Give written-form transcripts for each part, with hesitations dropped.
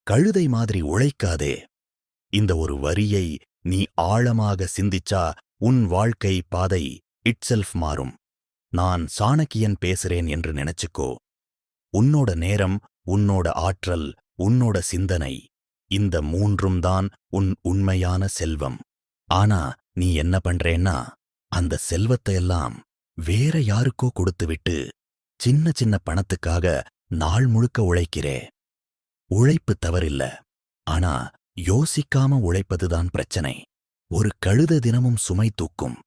கழுதை மாதிரி உழைக்காதே. இந்த ஒரு வரியை நீ ஆழமாக சிந்திச்சா உன் வாழ்க்கை பாதை இட்செல்ஃப் மாறும். நான் சாணக்கியன் பேசுறேன் என்று நினைச்சுக்கோ. உன்னோட நேரம், உன்னோட ஆற்றல், உன்னோட சிந்தனை, இந்த மூன்றும் தான் உன் உண்மையான செல்வம். ஆனா நீ என்ன பண்றேன்னா, அந்த செல்வத்தையெல்லாம் வேற யாருக்கோ கொடுத்துவிட்டு சின்ன சின்ன பணத்துக்காக நாள் முழுக்க உழைக்கிறே. உழைப்பு தவறில்ல, ஆனா யோசிக்காம உழைப்பதுதான் பிரச்சனை. ஒரு கழுத தினமும் சுமை தூக்கும்,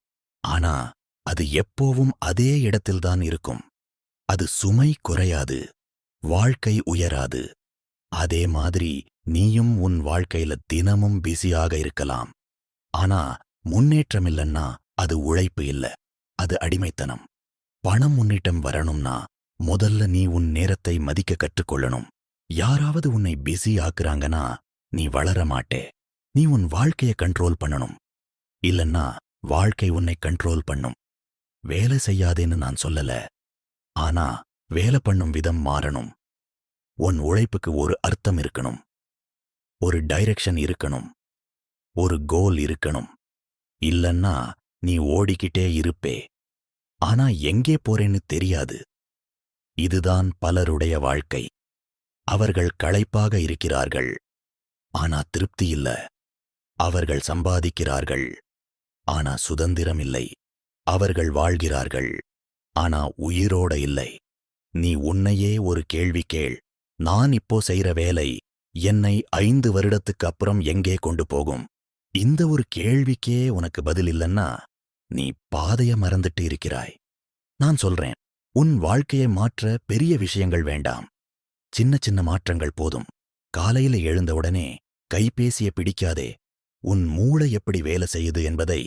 ஆனா அது எப்போவும் அதே இடத்தில்தான் இருக்கும். அது சுமை குறையாது, வாழ்க்கை உயராது. அதே மாதிரி நீயும் உன் வாழ்க்கையில தினமும் பிஸியாக இருக்கலாம். ஆனா முன்னேற்றமில்லன்னா அது உழைப்பு இல்ல, அது அடிமைத்தனம். பணம் முன்னேற்றம் வரணும்னா முதல்ல நீ உன் நேரத்தை மதிக்க கற்றுக்கொள்ளணும். யாராவது உன்னை பிஸி ஆக்குறாங்கன்னா நீ வளர மாட்டே. நீ உன் வாழ்க்கைய கண்ட்ரோல் பண்ணணும், இல்லன்னா வாழ்க்கை உன்னை கண்ட்ரோல் பண்ணும். வேலை செய்யாதேன்னு நான் சொல்லல, ஆனா வேலை பண்ணும் விதம் மாறணும். உன் உழைப்புக்கு ஒரு அர்த்தம் இருக்கணும், ஒரு டைரக்ஷன் இருக்கணும், ஒரு கோல் இருக்கணும். இல்லன்னா நீ ஓடிக்கிட்டே இருப்பே, ஆனா எங்கே போறேன்னு தெரியாது. இதுதான் பலருடைய வாழ்க்கை. அவர்கள் களைப்பாக இருக்கிறார்கள், ஆனா திருப்தி இல்ல. அவர்கள் சம்பாதிக்கிறார்கள், ஆனா சுதந்திரம் இல்லை. அவர்கள் வாழ்கிறார்கள், ஆனா உயிரோட இல்லை. நீ உன்னையே ஒரு கேள்வி கேள். நான் இப்போ செய்ற வேலை என்னை 5 வருடத்துக்கு அப்புறம் எங்கே கொண்டு போகும்? இந்த ஒரு கேள்விக்கே உனக்கு பதில் இல்லன்னா நீ பாதைய மறந்துட்டு இருக்கிறாய். நான் சொல்றேன், உன் வாழ்க்கையை மாற்ற பெரிய விஷயங்கள் வேண்டாம். சின்ன சின்ன மாற்றங்கள் போதும். காலையில எழுந்தவுடனே கைபேசிய பிடிக்காதே. உன் மூளை எப்படி வேலை செய்யுது என்பதை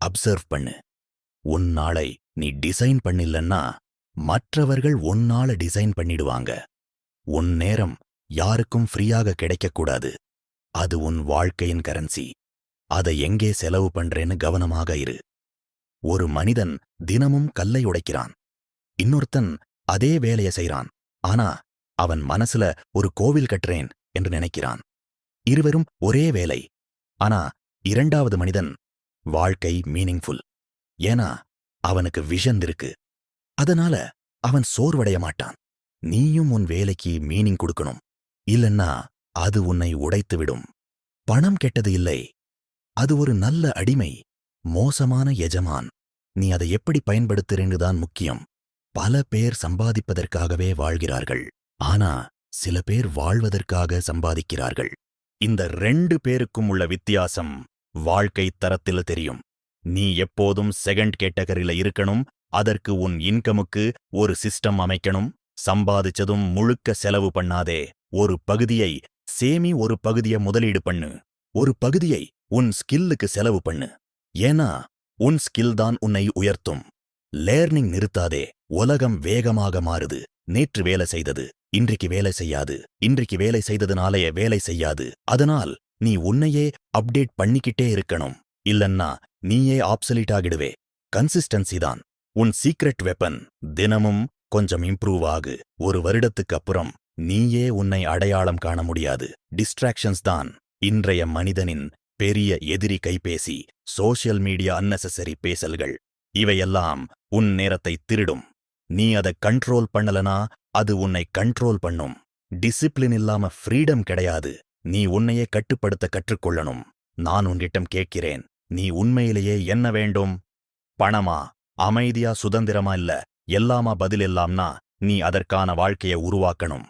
அப்சர்வ் பண்ணு. உன் நாளை நீ டிசைன் பண்ணில்லன்னா மற்றவர்கள் உன்னால டிசைன் பண்ணிடுவாங்க. உன் நேரம் யாருக்கும் ஃப்ரீயாக கிடைக்கக்கூடாது. அது உன் வாழ்க்கையின் கரன்சி. அதை எங்கே செலவு பண்றேன்னு கவனமாக இரு. ஒரு மனிதன் தினமும் கல்லை உடைக்கிறான், இன்னொருத்தன் அதே வேலைய செய்றான். ஆனா அவன் மனசுல ஒரு கோவில் கட்டுறேன் என்று நினைக்கிறான். இருவரும் ஒரே வேலை, ஆனா இரண்டாவது மனிதன் வாழ்க்கை மீனிங்ஃபுல். ஏன்னா அவனுக்கு விஷன் இருக்கு. அதனால அவன் சோர்வடைய மாட்டான். நீயும் உன் வேலைக்கு மீனிங் கொடுக்கணும், இல்லன்னா அது உன்னை உடைத்துவிடும். பணம் கெட்டது இல்லை, அது ஒரு நல்ல அடிமை, மோசமான எஜமான். நீ அதை எப்படி பயன்படுத்துறேன்னு தான் முக்கியம். பல பேர் சம்பாதிப்பதற்காகவே வாழ்கிறார்கள், ஆனா சில பேர் வாழ்வதற்காக சம்பாதிக்கிறார்கள். இந்த 2 பேருக்கும் உள்ள வித்தியாசம் வாழ்க்கை தரத்தில் தெரியும். நீ எப்போதும் செகண்ட் கேட்டகரியில இருக்கணும். அதற்கு உன் இன்கமுக்கு ஒரு சிஸ்டம் அமைக்கணும். சம்பாதிச்சதும் முழுக்க செலவு பண்ணாதே. ஒரு பகுதியை சேமி, ஒரு பகுதியை முதலீடு பண்ணு, ஒரு பகுதியை உன் ஸ்கில்லுக்கு செலவு பண்ணு. ஏன்னா உன் ஸ்கில் தான் உன்னை உயர்த்தும். லேர்னிங் நிறுத்தாதே. உலகம் வேகமாக மாறுது. நேற்று வேலை செய்தது இன்றைக்கு வேலை செய்யாது, இன்றைக்கு வேலை செய்ததுனாலேயே வேலை செய்யாது. அதனால் நீ உன்னையே அப்டேட் பண்ணிக்கிட்டே இருக்கணும், இல்லன்னா நீயே ஆப்சலீட் ஆகிடுவே. கன்சிஸ்டன்சி தான் உன் சீக்ரெட் வெப்பன். தினமும் கொஞ்சம் இம்ப்ரூவ் ஆகு. ஒரு வருடத்துக்கு அப்புறம் நீயே உன்னை அடையாளம் காண முடியாது. டிஸ்ட்ராக்ஷன்ஸ் தான் இன்றைய மனிதனின் பெரிய எதிரி. கைபேசி, சோஷியல் மீடியா, அன்னெசரி பேசல்கள், இவையெல்லாம் உன் நேரத்தை திருடும். நீ அதை கண்ட்ரோல் பண்ணலனா அது உன்னை கண்ட்ரோல் பண்ணும். டிசிப்ளின் இல்லாம ஃப்ரீடம் கிடையாது. நீ உன்னையே கட்டுப்படுத்த கற்றுக்கொள்ளணும். நான் உன்னிடம் கேட்கிறேன், நீ உண்மையிலேயே என்ன வேண்டும்? பணமா, அமைதியா, சுதந்திரமா, இல்ல எல்லாமா? பதில் எல்லாம்னா நீ அதற்கான வாழ்க்கையை உருவாக்கணும்.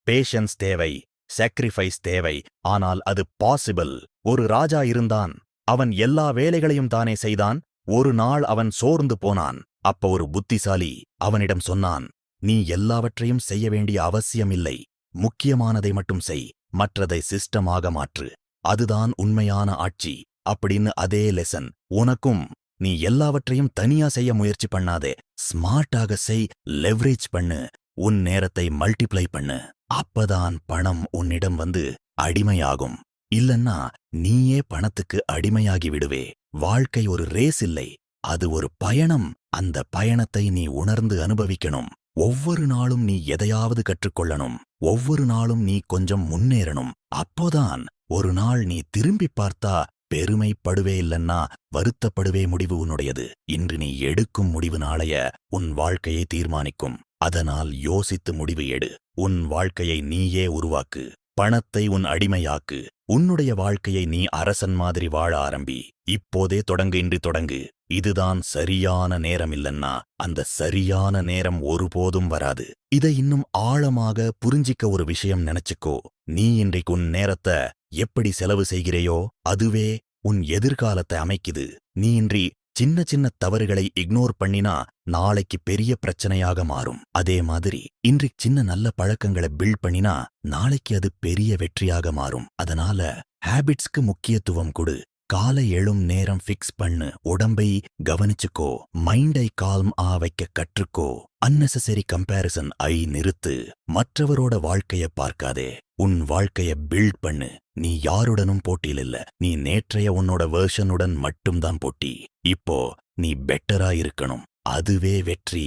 பேஷன்ஸ் தேவை, சாக்ரிஃபைஸ் தேவை, ஆனால் அது பாசிபிள். ஒரு ராஜா இருந்தான். அவன் எல்லா வேலைகளையும் தானே செய்தான். ஒரு நாள் அவன் சோர்ந்து போனான். அப்ப ஒரு புத்திசாலி அவனிடம் சொன்னான், நீ எல்லாவற்றையும் செய்ய வேண்டிய அவசியமில்லை. முக்கியமானதை மட்டும் செய், மற்றதை சிஸ்டமாக மாற்று. அதுதான் உண்மையான ஆட்சி அப்படின்னு. அதே லெசன் உனக்கும். நீ எல்லாவற்றையும் தனியா செய்ய முயற்சி பண்ணாதே. ஸ்மார்ட்டாக செய், லெவரேஜ் பண்ணு, உன் நேரத்தை மல்டிப்ளை பண்ணு. அப்பதான் பணம் உன்னிடம் வந்து அடிமையாகும். இல்லன்னா நீயே பணத்துக்கு அடிமையாகி விடுவே. வாழ்க்கை ஒரு ரேஸ் இல்லை, அது ஒரு பயணம். அந்த பயணத்தை நீ உணர்ந்து அனுபவிக்கணும். ஒவ்வொரு நாளும் நீ எதையாவது கற்றுக்கொள்ளணும். ஒவ்வொரு நாளும் நீ கொஞ்சம் முன்னேறணும். அப்போதான் ஒரு நாள் நீ திரும்பி பார்த்தா பெருமைப்படுவே இல்லன்னா வருத்தப்படுவே முடிவு உன்னுடையது. இன்று நீ எடுக்கும் முடிவு நாளைய உன் வாழ்க்கையை தீர்மானிக்கும். அதனால் யோசித்து முடிவு எடு. உன் வாழ்க்கையை நீயே உருவாக்கு. பணத்தை உன் அடிமையாக்கு. உன்னுடைய வாழ்க்கையை நீ அரசன் மாதிரி வாழ ஆரம்பி. இப்போதே தொடங்கு. இன்று தொடங்கு. இதுதான் சரியான நேரம் இல்லன்னா அந்த சரியான நேரம் ஒருபோதும் வராது. இதை இன்னும் ஆழமாக புரிஞ்சிக்க ஒரு விஷயம் நினைச்சுக்கோ. நீ இன்றைக்கு உன் நேரத்தை எப்படி செலவு செய்கிறையோ அதுவே உன் எதிர்காலத்தை அமைக்குது. நீ இன்றி சின்ன சின்ன தவறுகளை இக்னோர் பண்ணினா நாளைக்கு பெரிய பிரச்சனையாக மாறும். அதே மாதிரி இன்று சின்ன நல்ல பழக்கங்களை பில்ட் பண்ணினா நாளைக்கு அது பெரிய வெற்றியாக மாறும். அதனால ஹேபிட்ஸ்க்கு முக்கியத்துவம் கொடு. காலை எழும் நேரம் ஃபிக்ஸ் பண்ணு. உடம்பை கவனிச்சுக்கோ. மைண்டை கால்ம் வைக்க கற்றுக்கோ. அன்னெசரி கம்பேரிசன் நிறுத்து. மற்றவரோட வாழ்க்கைய பார்க்காதே. உன் வாழ்க்கைய பில்ட் பண்ணு. நீ யாருடனும் போட்டியில் இல்ல. நீ நேற்றைய உன்னோட வெர்ஷனுடன் மட்டும்தான் போட்டி. இப்போ நீ பெட்டரா இருக்கணும். அதுவே வெற்றி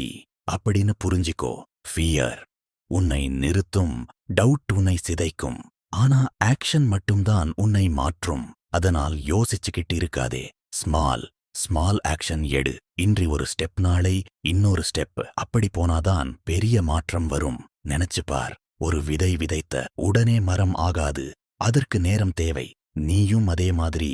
அப்படின்னு புரிஞ்சிக்கோ. ஃபியர் உன்னை நிறுத்தும். டவுட் உன்னை சிதைக்கும். ஆனா ஆக்ஷன் மட்டும்தான் உன்னை மாற்றும். அதனால் யோசிச்சுக்கிட்டு இருக்காதே. ஸ்மால் ஆக்ஷன் எடு. இன்றி ஒரு ஸ்டெப், நாளை இன்னொரு ஸ்டெப். அப்படி போனாதான் பெரிய மாற்றம் வரும். நினைச்சுப்பார். ஒரு விதை விதைத்த உடனே மரம் ஆகாது. அதற்கு நேரம் தேவை. நீயும் அதே மாதிரி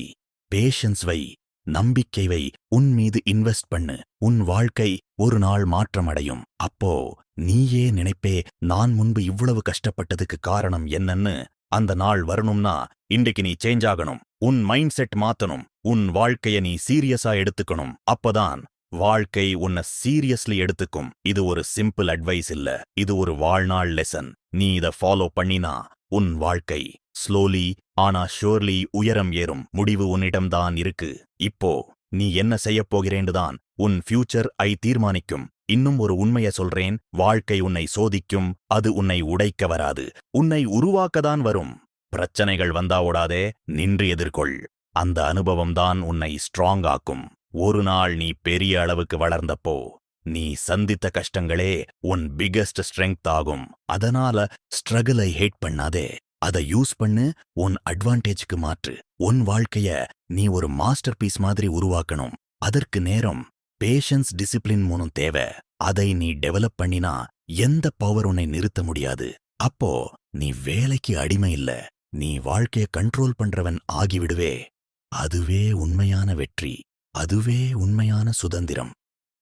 பேஷன்ஸ் வை. நம்பிக்கை வை. உன் மீது இன்வெஸ்ட் பண்ணு. உன் வாழ்க்கை ஒரு நாள் மாற்றம் அடையும். அப்போ நீயே நினைப்பே, நான் முன்பு இவ்வளவு கஷ்டப்பட்டதுக்கு காரணம் என்னன்னு. அந்த நாள் வரணும்னா இன்றைக்கு நீ சேஞ்ச் ஆகணும். உன் மைண்ட் செட் மாத்தணும். உன் வாழ்க்கைய நீ சீரியஸா எடுத்துக்கணும். அப்பதான் வாழ்க்கை உன்னை சீரியஸ்லி எடுத்துக்கும். இது ஒரு சிம்பிள் அட்வைஸ் இல்ல. இது ஒரு வாழ்நாள் லெசன். நீ இத ஃபாலோ பண்ணினா உன் வாழ்க்கை ஸ்லோலி ஆனா ஷோர்லி உயரம் ஏறும். முடிவு உன்னிடம்தான் இருக்கு. இப்போ நீ என்ன செய்யப் போகிறேன்னுதான் உன் ஃபியூச்சர் தீர்மானிக்கும். இன்னும் ஒரு உண்மைய சொல்றேன். வாழ்க்கை உன்னை சோதிக்கும். அது உன்னை உடைக்க வராது. உன்னை உருவாக்கதான் வரும். பிரச்சனைகள் வந்தா ஓடாதே, நின்று எதிர்கொள். அந்த அனுபவம்தான் உன்னை ஸ்ட்ராங் ஆக்கும். ஒரு நாள் நீ பெரிய அளவுக்கு வளர்ந்தப்போ நீ சந்தித்த கஷ்டங்களே உன் பிகெஸ்ட் ஸ்ட்ரெங்த் ஆகும். அதனால ஸ்ட்ரகிளை ஹேட் பண்ணாதே. அதை யூஸ் பண்ணு. உன் அட்வான்டேஜ்க்கு மாற்று. உன் வாழ்க்கைய நீ ஒரு மாஸ்டர் பீஸ் மாதிரி உருவாக்கணும். அதற்கு நேரம், பேஷன்ஸ், டிசிப்ளின் மூணும் தேவை. அதை நீ டெவலப் பண்ணினா எந்த பவர் உன்னை நிறுத்த முடியாது. அப்போ நீ வேலைக்கு அடிமை இல்ல. நீ வாழ்க்கைய கண்ட்ரோல் பண்றவன் ஆகிவிடுவே. அதுவே உண்மையான வெற்றி. அதுவே உண்மையான சுதந்திரம்.